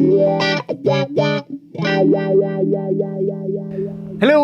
Hello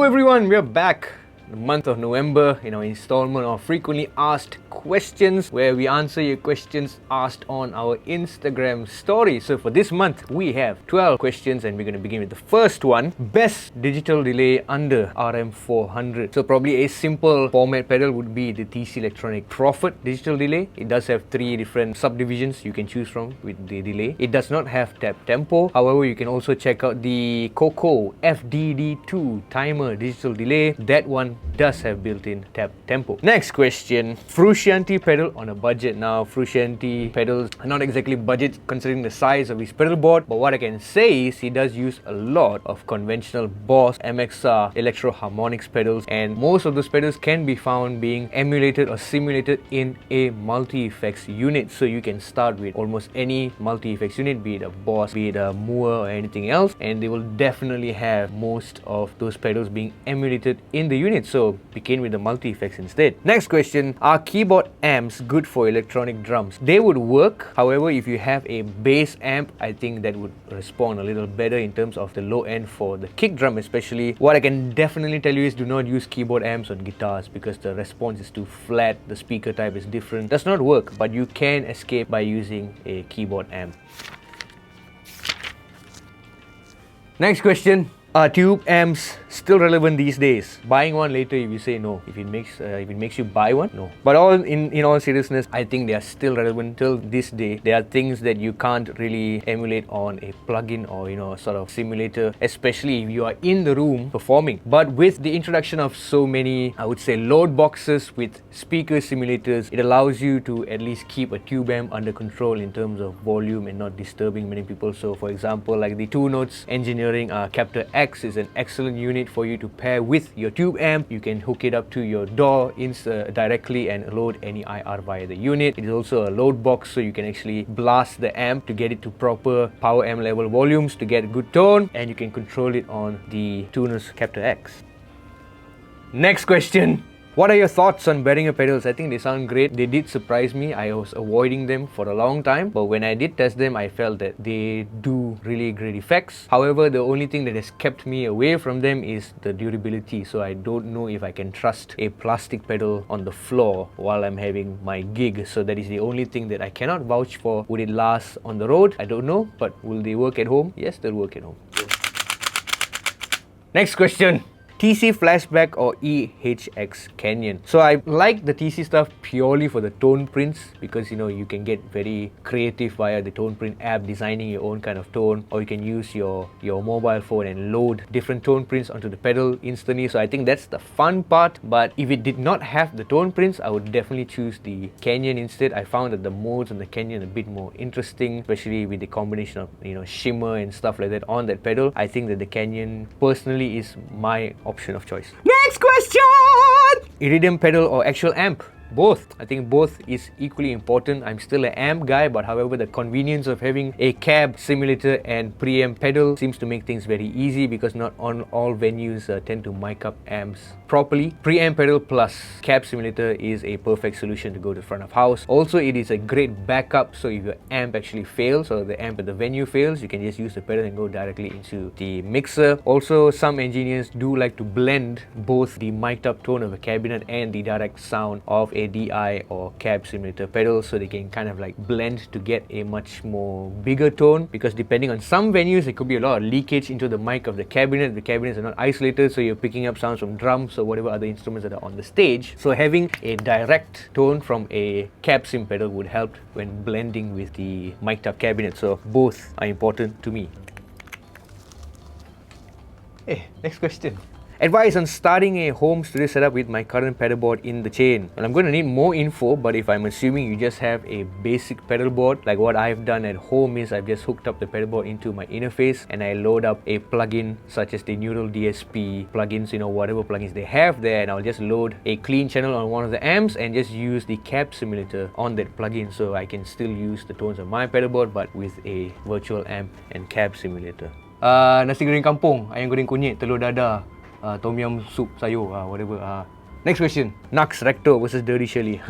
everyone, we are back in the month of November in our installment of frequently asked questions, where we answer your questions asked on our Instagram story. So for this month we have 12 questions and we're going to begin with the first one. Best digital delay under RM400. So probably a simple format pedal would be the TC Electronic Prophet digital delay. It does have 3 different subdivisions you can choose from with the delay. It does not have tap tempo. However, you can also check out the Coco FDD2 timer digital delay. That one does have built-in tap tempo. Next question. Frusciante pedal on a budget. Now, Frusciante pedals are not exactly budget considering the size of his pedal board, but what I can say is he does use a lot of conventional Boss MXR electro harmonics pedals, and most of those pedals can be found being emulated or simulated in a multi-effects unit. So you can start with almost any multi-effects unit, be it a Boss, be it a Moore or anything else, and they will definitely have most of those pedals being emulated in the unit. So begin with the multi-effects instead. Next question. Are keyboard amps good for electronic drums? They would work. However, if you have a bass amp, I think that would respond a little better in terms of the low end for the kick drum especially. What I can definitely tell you is do not use keyboard amps on guitars because the response is too flat, the speaker type is different. Does not work, but you can escape by using a keyboard amp. Next question. Are tube amps still relevant these days? Buying one later if you say no. If it makes you buy one, no. But in all seriousness, I think they are still relevant till this day. There are things that you can't really emulate on a plugin or sort of simulator, especially if you are in the room performing. But with the introduction of so many, I would say, load boxes with speaker simulators, it allows you to at least keep a tube amp under control in terms of volume and not disturbing many people. So for example, like the Two Notes Engineering Captor X is an excellent unit for you to pair with your tube amp. You can hook it up to your DAW directly and load any IR via the unit. It is also a load box, so you can actually blast the amp to get it to proper power amp level volumes to get a good tone, and you can control it on the Two Notes Captor X. Next question. What are your thoughts on Behringer pedals? I think they sound great. They did surprise me. I was avoiding them for a long time, but when I did test them, I felt that they do really great effects. However, the only thing that has kept me away from them is the durability. So I don't know if I can trust a plastic pedal on the floor while I'm having my gig. So that is the only thing that I cannot vouch for. Would it last on the road? I don't know. But will they work at home? Yes, they'll work at home. Next question. TC Flashback or EHX Canyon? So I like the TC stuff purely for the tone prints because you can get very creative via the tone print app, designing your own kind of tone, or you can use your mobile phone and load different tone prints onto the pedal instantly. So I think that's the fun part. But if it did not have the tone prints, I would definitely choose the Canyon instead. I found that the modes on the Canyon are a bit more interesting, especially with the combination of shimmer and stuff like that on that pedal. I think that the Canyon personally is my option of choice. Next question! Iridium pedal or actual amp? Both. I think both is equally important. I'm still an amp guy, but however, the convenience of having a cab simulator and preamp pedal seems to make things very easy because not on all venues tend to mic up amps properly. Preamp pedal plus cab simulator is a perfect solution to go to front of house. Also, it is a great backup, so if your amp actually fails or the amp at the venue fails, you can just use the pedal and go directly into the mixer. Also, some engineers do like to blend both the mic'd up tone of a cabinet and the direct sound of a DI or cab simulator pedal, so they can kind of like blend to get a much more bigger tone, because depending on some venues there could be a lot of leakage into the mic of the cabinet. The cabinets are not isolated, so you're picking up sounds from drums or whatever other instruments that are on the stage. So having a direct tone from a cab sim pedal would help when blending with the mic'd up cabinet. So both are important to me. Hey, next question. Advice on starting a home studio setup with my current pedalboard in the chain. And I'm going to need more info, but if I'm assuming you just have a basic pedalboard, like what I've done at home is I've just hooked up the pedalboard into my interface and I load up a plugin such as the Neural DSP plugins, whatever plugins they have there, and I'll just load a clean channel on one of the amps and just use the cab simulator on that plugin, so I can still use the tones of my pedalboard but with a virtual amp and cab simulator. Nasi goreng kampung, ayam goreng kunyit, telur dadah, tom yum soup sayur, whatever. Next question. Nux Recto versus Dirty Shirley.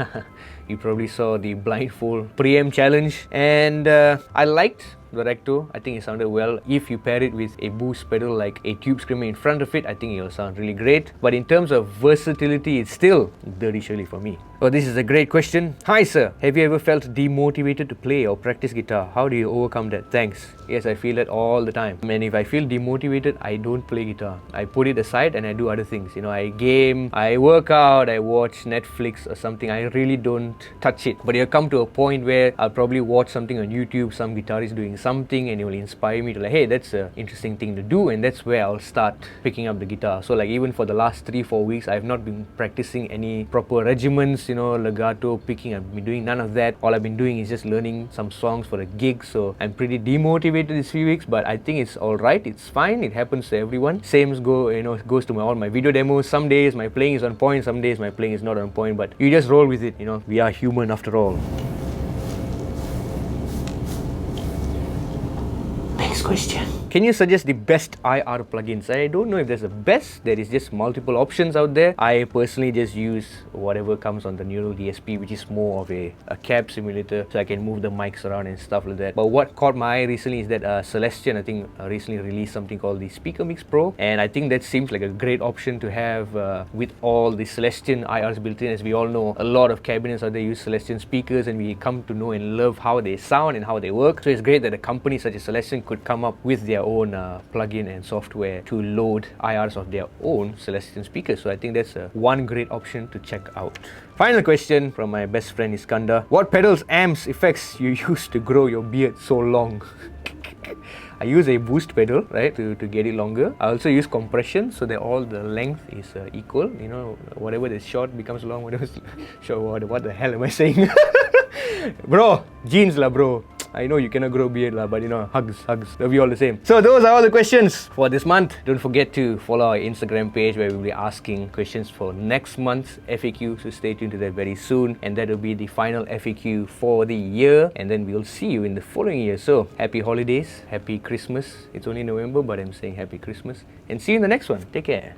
You probably saw the blindfold preamp challenge, and I liked the Recto. I think it sounded well. If you pair it with a boost pedal like a tube screamer in front of it, I think it'll sound really great. But in terms of versatility, it's still Dirty Shirley for me. Oh, this is a great question. Hi sir, have you ever felt demotivated to play or practice guitar? How do you overcome that? Thanks. Yes, I feel that all the time. And if I feel demotivated, I don't play guitar. I put it aside and I do other things. You know, I game, I work out, I watch Netflix or something. I really don't touch it. But it'll come to a point where I'll probably watch something on YouTube, some guitarist doing something, and it will inspire me to like, hey, that's an interesting thing to do, and that's where I'll start picking up the guitar. So like even for the last 3-4 weeks, I've not been practicing any proper regiments, you know, legato, picking. I've been doing none of that. All I've been doing is just learning some songs for a gig. So I'm pretty demotivated these few weeks, but I think it's alright, it's fine, it happens to everyone. Same goes to all my video demos. Some days my playing is on point, some days my playing is not on point, but you just roll with it, you know. We are human after all. Next question. Can you suggest the best IR plugins? I don't know if there's a best. There is just multiple options out there. I personally just use whatever comes on the Neural DSP, which is more of a cab simulator, so I can move the mics around and stuff like that. But what caught my eye recently is that Celestion, I think, recently released something called the Speaker Mix Pro, and I think that seems like a great option to have with all the Celestion IRs built in. As we all know, a lot of cabinets out there use Celestion speakers, and we come to know and love how they sound and how they work. So it's great that a company such as Celestion could come up with their own plugin and software to load IRs of their own Celestion speakers. So I think that's one great option to check out. Final question from my best friend Iskandar. What pedals, amps, effects you use to grow your beard so long? I use a boost pedal, right, to get it longer. I also use compression so that all the length is equal. You know, whatever is short becomes long, whatever is short, what the hell am I saying? Bro, jeans lah bro. I know you cannot grow beard lah, but you know, hugs. Love you all the same. So those are all the questions for this month. Don't forget to follow our Instagram page where we'll be asking questions for next month's FAQ. So stay tuned to that very soon. And that will be the final FAQ for the year. And then we'll see you in the following year. So happy holidays, happy Christmas. It's only November, but I'm saying happy Christmas. And see you in the next one. Take care.